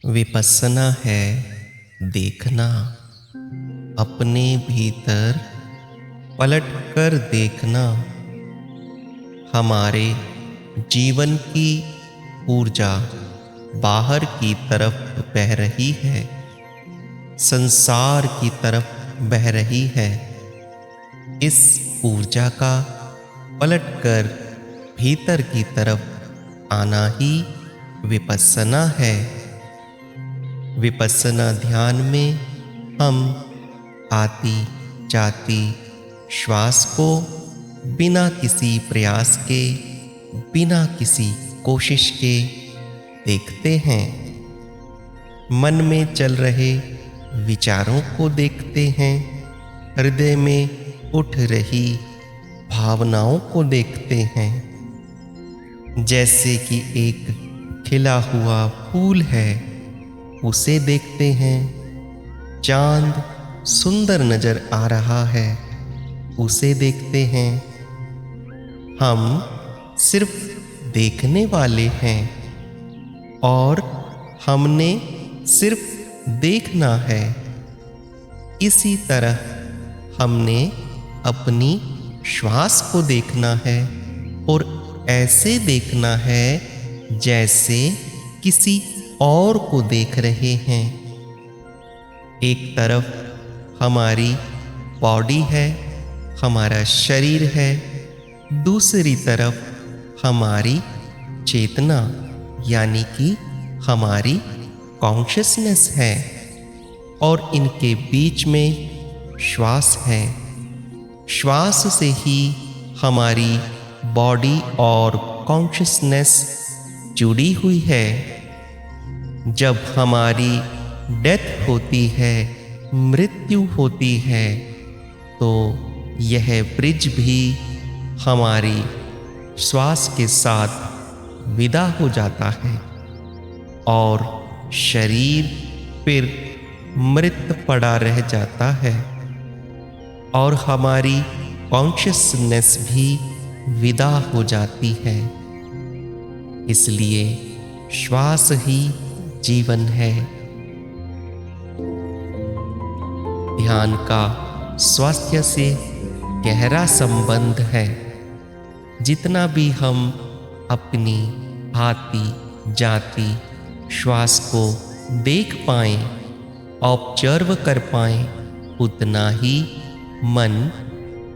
विपस्सना है देखना, अपने भीतर पलट कर देखना। हमारे जीवन की ऊर्जा बाहर की तरफ बह रही है, संसार की तरफ बह रही है। इस ऊर्जा का पलटकर भीतर की तरफ आना ही विपस्सना है। विपस्सना ध्यान में हम आती जाती श्वास को बिना किसी प्रयास के, बिना किसी कोशिश के देखते हैं। मन में चल रहे विचारों को देखते हैं, हृदय में उठ रही भावनाओं को देखते हैं। जैसे कि एक खिला हुआ फूल है, उसे देखते हैं। चांद सुंदर नजर आ रहा है, उसे देखते हैं। हम सिर्फ देखने वाले हैं और हमने सिर्फ देखना है। इसी तरह हमने अपनी श्वास को देखना है और ऐसे देखना है जैसे किसी और को देख रहे हैं। एक तरफ हमारी बॉडी है, हमारा शरीर है, दूसरी तरफ हमारी चेतना यानी कि हमारी कॉन्शियसनेस है और इनके बीच में श्वास है। श्वास से ही हमारी बॉडी और कॉन्शियसनेस जुड़ी हुई है। जब हमारी डेथ होती है, मृत्यु होती है, तो यह ब्रिज भी हमारी श्वास के साथ विदा हो जाता है और शरीर फिर मृत पड़ा रह जाता है और हमारी कॉन्शियसनेस भी विदा हो जाती है। इसलिए श्वास ही जीवन है। ध्यान का स्वास्थ्य से गहरा संबंध है। जितना भी हम अपनी आती जाती श्वास को देख पाएं, ऑब्जर्व कर पाएं, उतना ही मन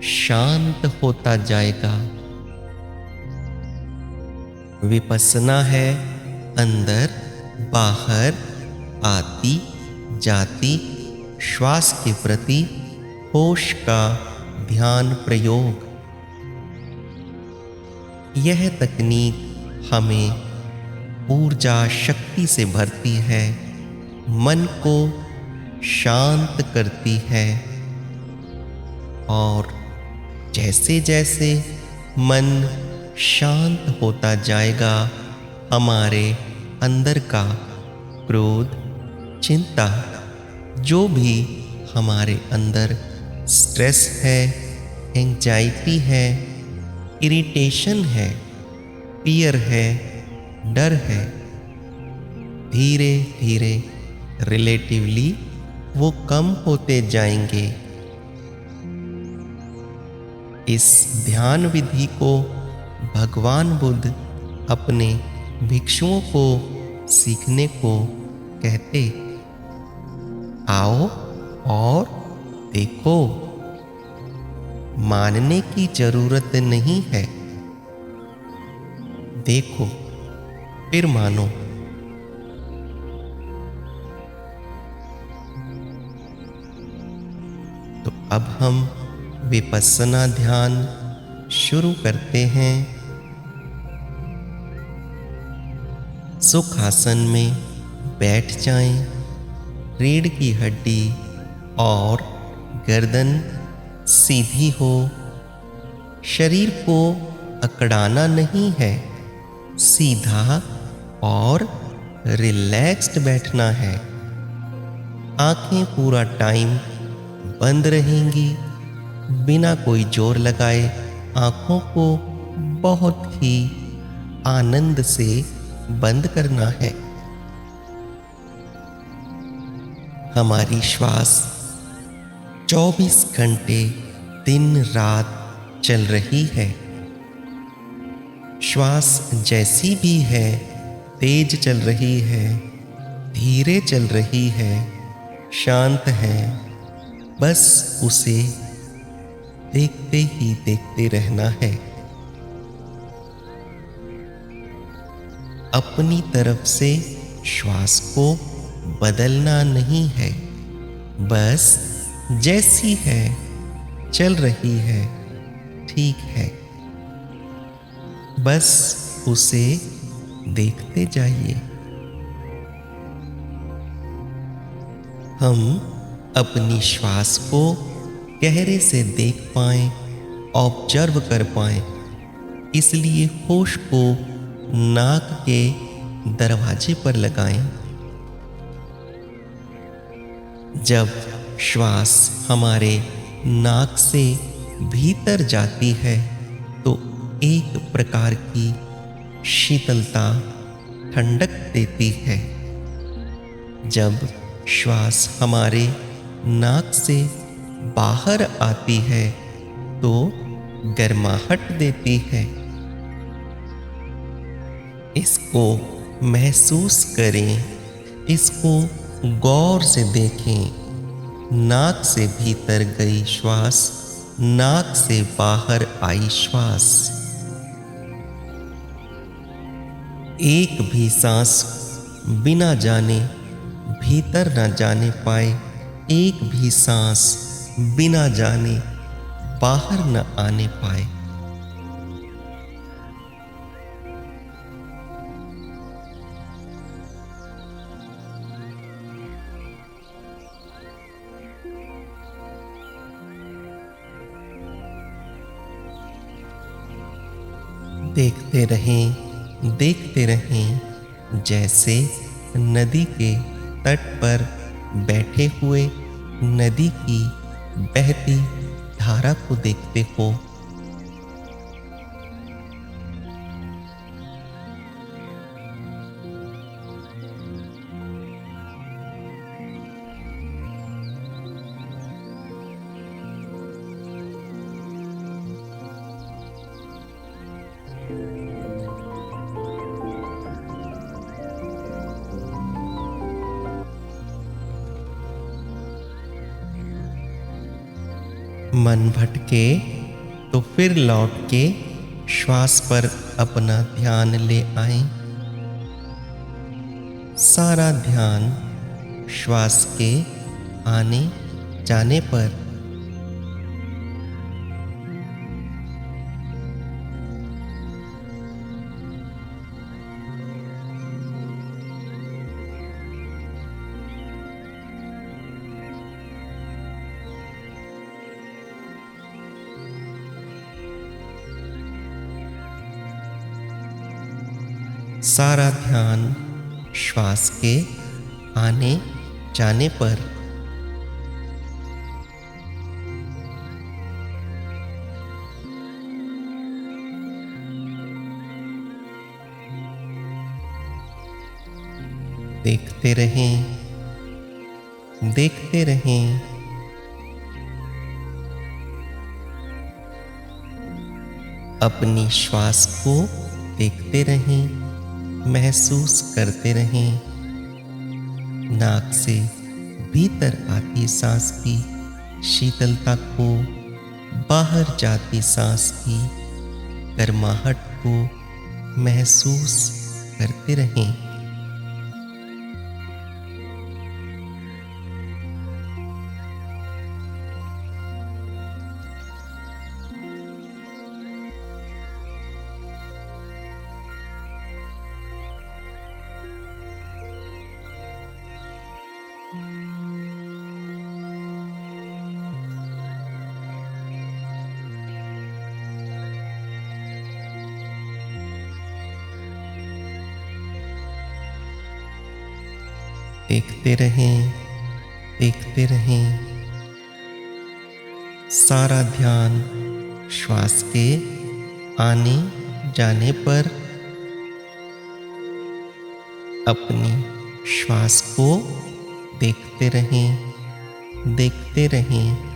शांत होता जाएगा। विपस्सना है अंदर बाहर आती जाती श्वास के प्रति होश का ध्यान प्रयोग। यह तकनीक हमें ऊर्जा शक्ति से भरती है, मन को शांत करती है और जैसे जैसे मन शांत होता जाएगा, हमारे अंदर का क्रोध, चिंता, जो भी हमारे अंदर स्ट्रेस है, एंजाइटी है, इरिटेशन है, फियर है, डर है, धीरे धीरे रिलेटिवली वो कम होते जाएंगे। इस ध्यान विधि को भगवान बुद्ध अपने भिक्षुओं को सीखने को कहते। आओ और देखो, मानने की जरूरत नहीं है, देखो फिर मानो। तो अब हम विपस्सना ध्यान शुरू करते हैं। सुखासन में बैठ जाएं। रीढ़ की हड्डी और गर्दन सीधी हो। शरीर को अकड़ाना नहीं है, सीधा और रिलैक्स्ड बैठना है। आंखें पूरा टाइम बंद रहेंगी। बिना कोई जोर लगाए आंखों को बहुत ही आनंद से बंद करना है। हमारी श्वास 24 घंटे दिन रात चल रही है। श्वास जैसी भी है, तेज चल रही है, धीरे चल रही है, शांत है, बस उसे देखते ही देखते रहना है। अपनी तरफ से श्वास को बदलना नहीं है, बस जैसी है चल रही है, ठीक है, बस उसे देखते जाइए। हम अपनी श्वास को गहरे से देख पाएं, ऑब्जर्व कर पाएं, इसलिए होश को नाक के दरवाजे पर लगाएं। जब श्वास हमारे नाक से भीतर जाती है तो एक प्रकार की शीतलता, ठंडक देती है। जब श्वास हमारे नाक से बाहर आती है तो गर्माहट देती है। इसको महसूस करें, इसको गौर से देखें। नाक से भीतर गई श्वास, नाक से बाहर आई श्वास। एक भी सांस बिना जाने भीतर न जाने पाए, एक भी सांस बिना जाने बाहर न आने पाए। देखते रहें जैसे नदी के तट पर बैठे हुए नदी की बहती धारा को देखते हो। मन भटके तो फिर लौट के श्वास पर अपना ध्यान ले आएं। सारा ध्यान श्वास के आने जाने पर। सारा ध्यान श्वास के आने जाने पर। देखते रहें अपनी श्वास को देखते रहें, महसूस करते रहें। नाक से भीतर आती सांस की शीतलता को, बाहर जाती सांस की गर्माहट को महसूस करते रहें। देखते रहें सारा ध्यान श्वास के आने जाने पर। अपनी श्वास को देखते रहें, देखते रहें।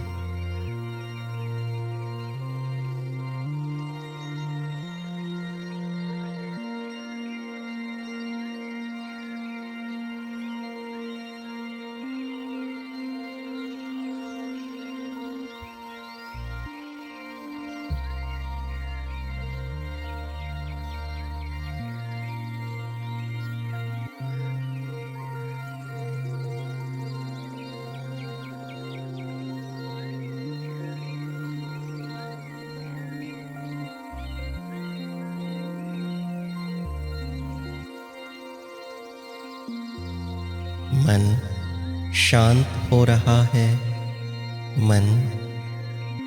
मन शांत हो रहा है, मन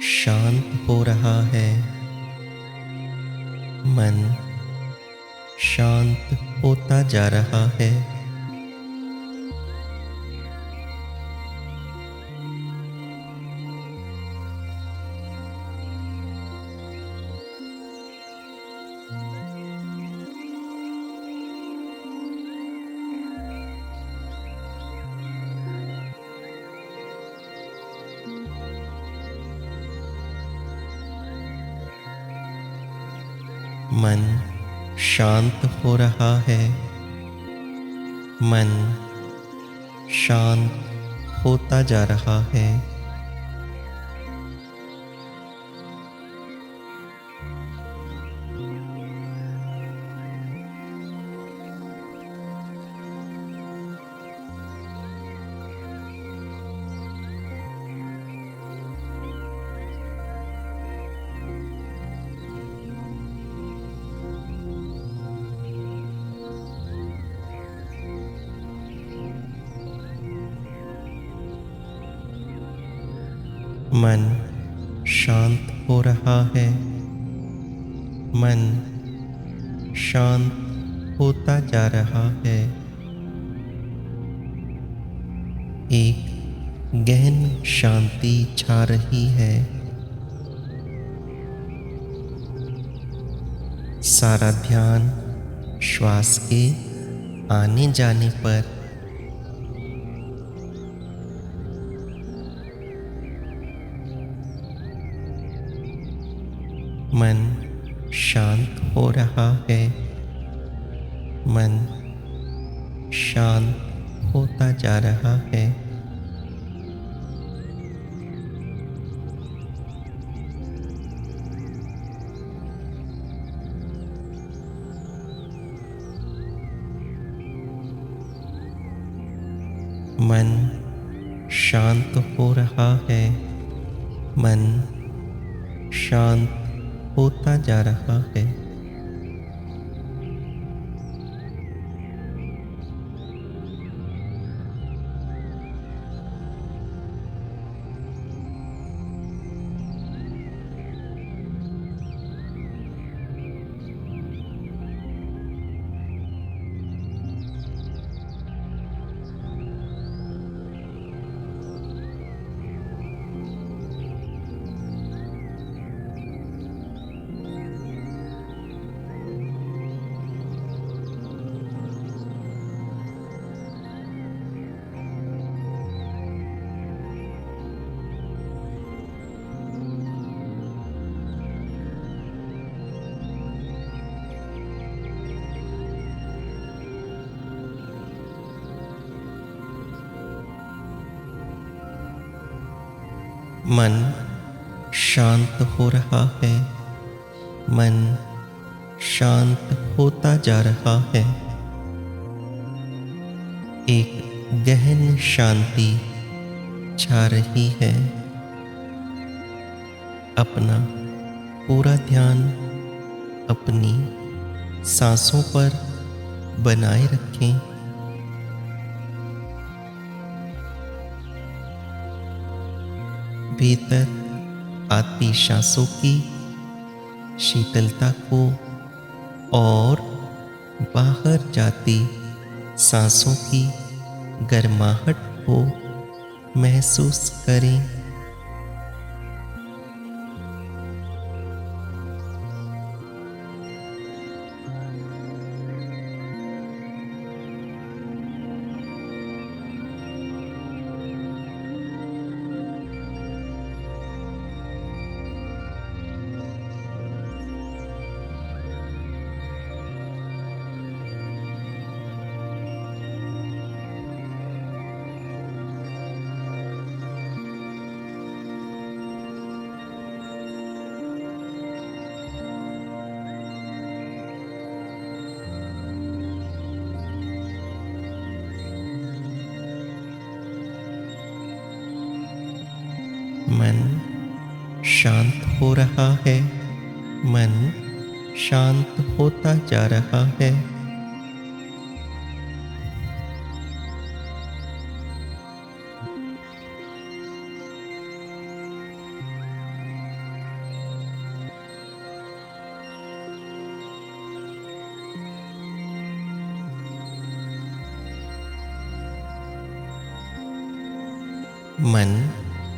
शांत हो रहा है, मन शांत होता जा रहा है। मन शांत हो रहा है, मन शांत होता जा रहा है। मन शांत हो रहा है, मन शांत होता जा रहा है। एक गहन शांति छा रही है। सारा ध्यान श्वास के आने जाने पर। मन शांत हो रहा है, मन शांत होता जा रहा है। मन शांत हो रहा है, मन शांत होता जा रहा है। मन शांत हो रहा है, मन शांत होता जा रहा है। एक गहन शांति छा रही है। अपना पूरा ध्यान अपनी सांसों पर बनाए रखें। भीतर आती सांसों की शीतलता को और बाहर जाती सांसों की गर्माहट को महसूस करें। मन शांत हो रहा है, मन शांत होता जा रहा है। मन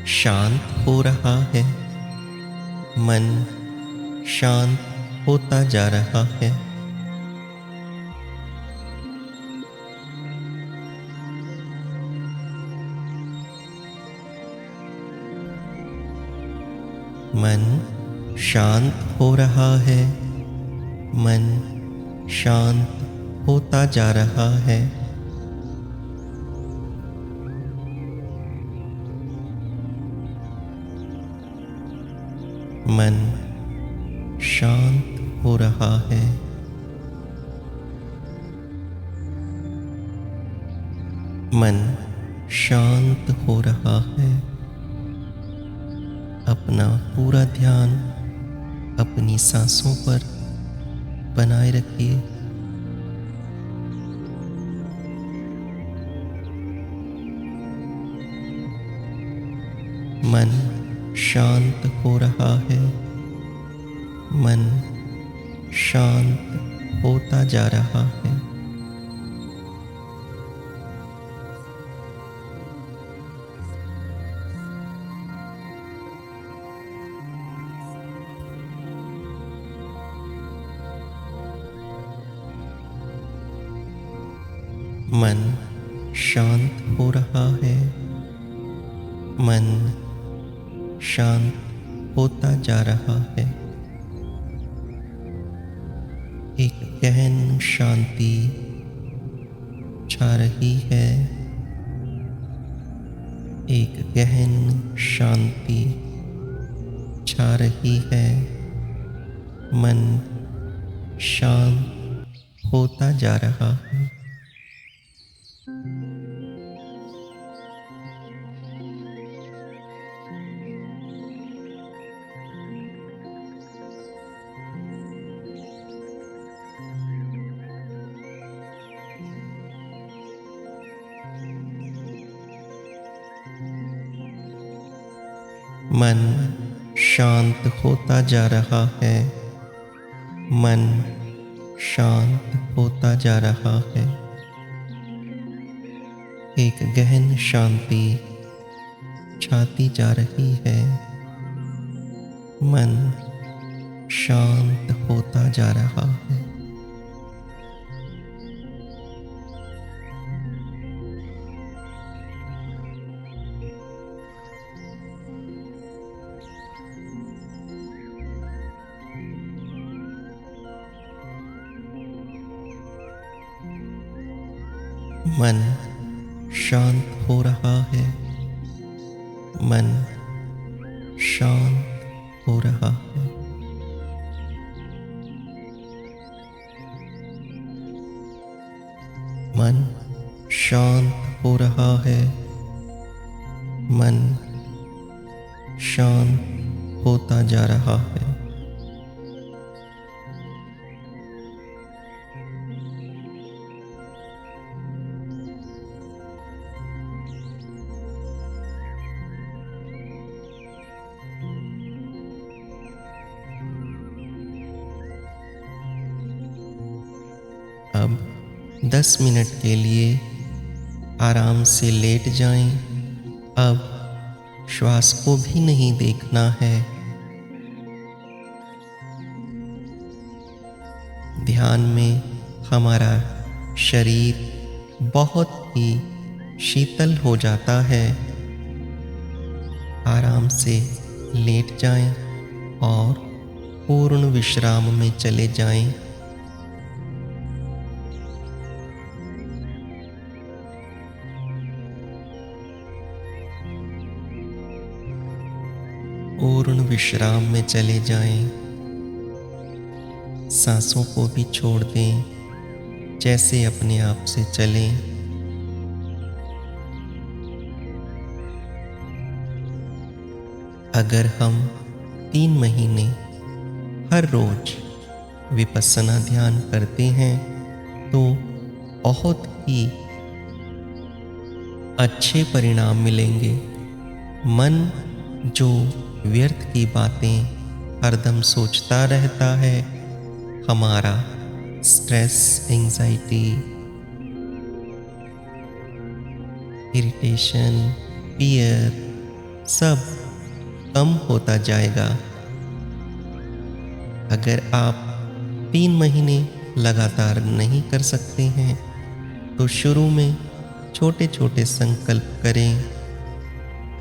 शांत हो रहा है, मन शांत होता जा रहा है। मन शांत हो रहा है, मन शांत होता जा रहा है। मन शांत हो रहा है, मन शांत हो रहा है। अपना पूरा ध्यान अपनी सांसों पर बनाए रखिए। मन शांत हो रहा है, मन शांत होता जा रहा है। मन शांत हो रहा है, मन शांत होता जा रहा है। एक गहन शांति छा रही है, एक गहन शांति छा रही है। मन शांत होता जा रहा है। मन शांत होता जा रहा है, मन शांत होता जा रहा है। एक गहन शांति छाती जा रही है, मन शांत होता जा रहा है। मन शांत हो रहा है, मन शांत हो रहा है। मन शांत हो रहा है, मन शांत होता जा रहा है। अब 10 मिनट के लिए आराम से लेट जाएं। अब श्वास को भी नहीं देखना है। ध्यान में हमारा शरीर बहुत ही शीतल हो जाता है। आराम से लेट जाएं और पूर्ण विश्राम में चले जाएं। पूर्ण विश्राम में चले जाएं। सांसों को भी छोड़ दें, जैसे अपने आप से चलें। अगर हम 3 महीने हर रोज विपस्सना ध्यान करते हैं तो बहुत ही अच्छे परिणाम मिलेंगे। मन जो व्यर्थ की बातें हरदम सोचता रहता है, हमारा स्ट्रेस, एंजाइटी, इरिटेशन, फियर सब कम होता जाएगा। अगर आप 3 महीने लगातार नहीं कर सकते हैं तो शुरू में छोटे छोटे संकल्प करें।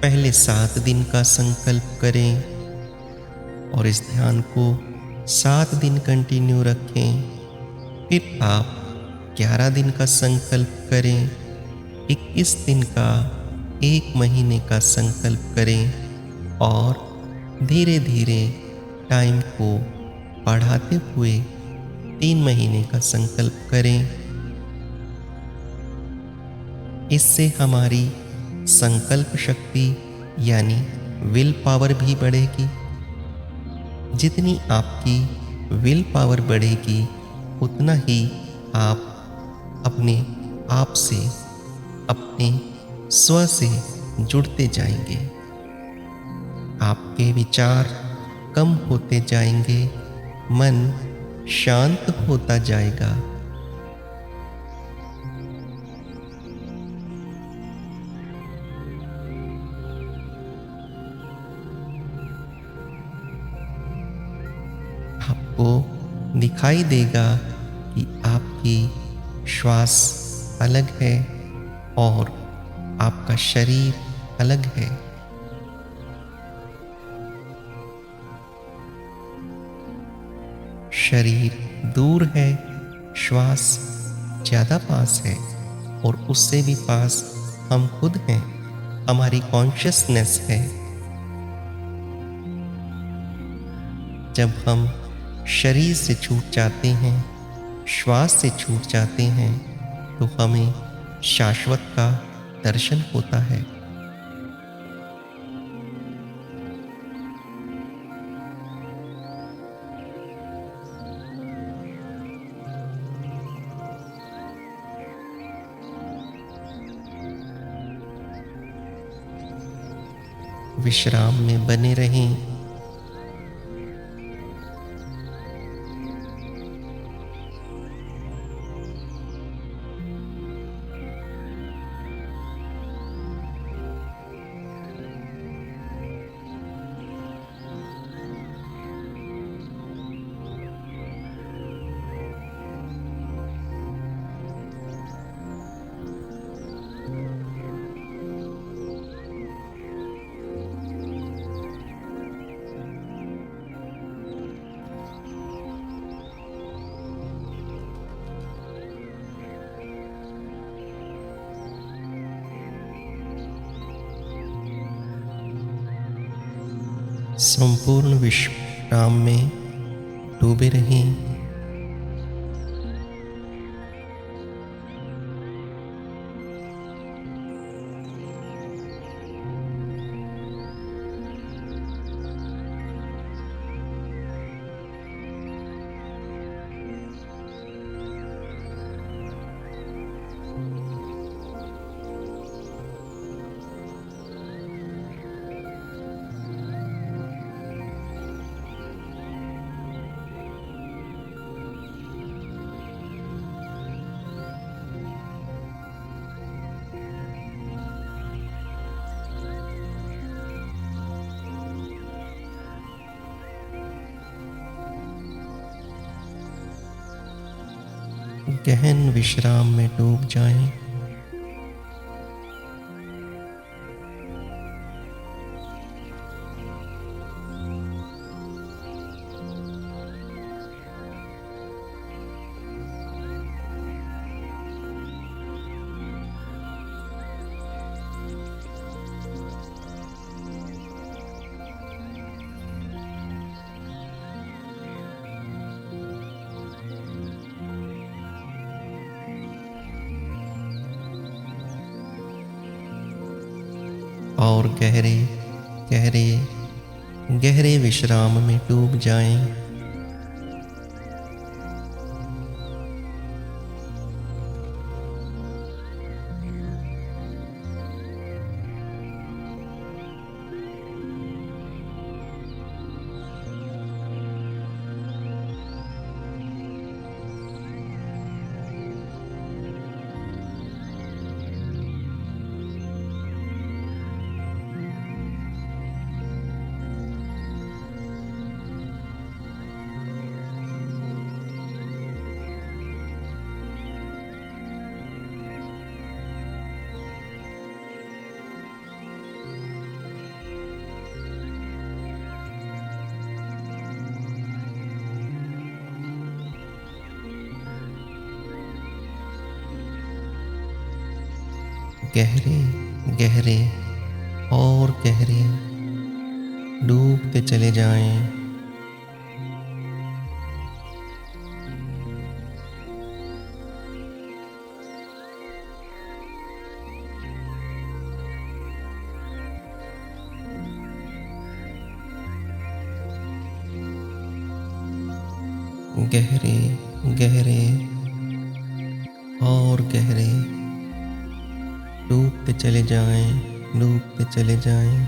पहले 7 दिन का संकल्प करें और इस ध्यान को 7 दिन कंटिन्यू रखें। फिर आप 11 दिन का संकल्प करें, 21 दिन का, 1 महीने का संकल्प करें और धीरे धीरे टाइम को बढ़ाते हुए 3 महीने का संकल्प करें। इससे हमारी संकल्प शक्ति यानी विल पावर भी बढ़ेगी। जितनी आपकी विल पावर बढ़ेगी उतना ही आप अपने आप से, अपने स्व से जुड़ते जाएंगे। आपके विचार कम होते जाएंगे, मन शांत होता जाएगा। आपको दिखाई देगा कि आपकी श्वास अलग है और आपका शरीर अलग है। शरीर दूर है, श्वास ज़्यादा पास है और उससे भी पास हम खुद हैं, हमारी कॉन्शियसनेस है। जब हम शरीर से छूट जाते हैं, श्वास से छूट जाते हैं तो हमें शाश्वत का दर्शन होता है। विश्राम में बने रहें। संपूर्ण विश्राम में डूबे रहें। गहन विश्राम में डूब जाएं। और गहरे गहरे गहरे विश्राम में डूब जाएं। गहरे गहरे और गहरे डूबते चले जाएं। गहरे गहरे और गहरे डूबते चले जाएं, डूबते चले जाएं।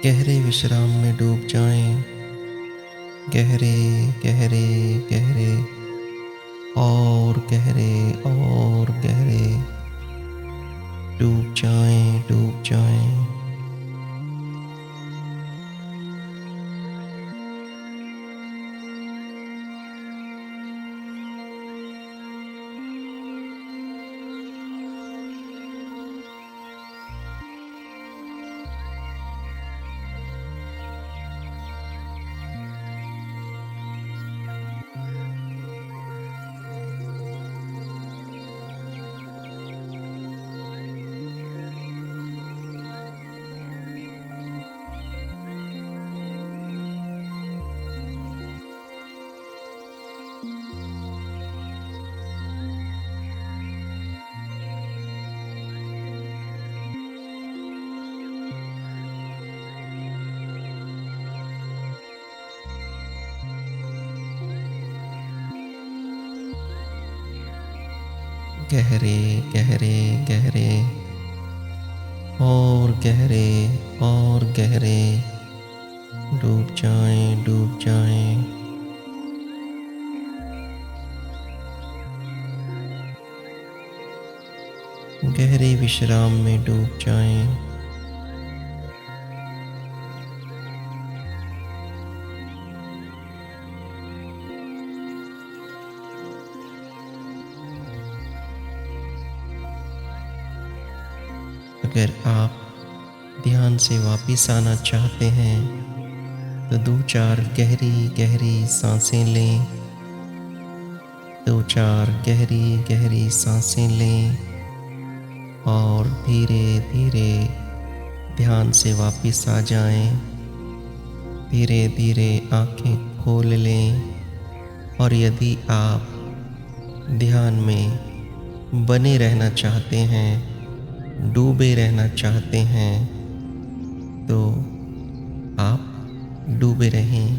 गहरे विश्राम में डूब जाएं। गहरे गहरे गहरे और गहरे और गहरे डूब जाएं, डूब जाएं। गहरे गहरे गहरे और गहरे और गहरे डूब जाएं, डूब जाएं। गहरे विश्राम में डूब जाएं। अगर आप ध्यान से वापस आना चाहते हैं तो 2-4 गहरी गहरी सांसें लें। 2-4 गहरी गहरी सांसें लें और धीरे धीरे ध्यान से वापस आ जाएं। धीरे धीरे आंखें खोल लें और यदि आप ध्यान में बने रहना चाहते हैं, डूबे रहना चाहते हैं, तो आप डूबे रहें।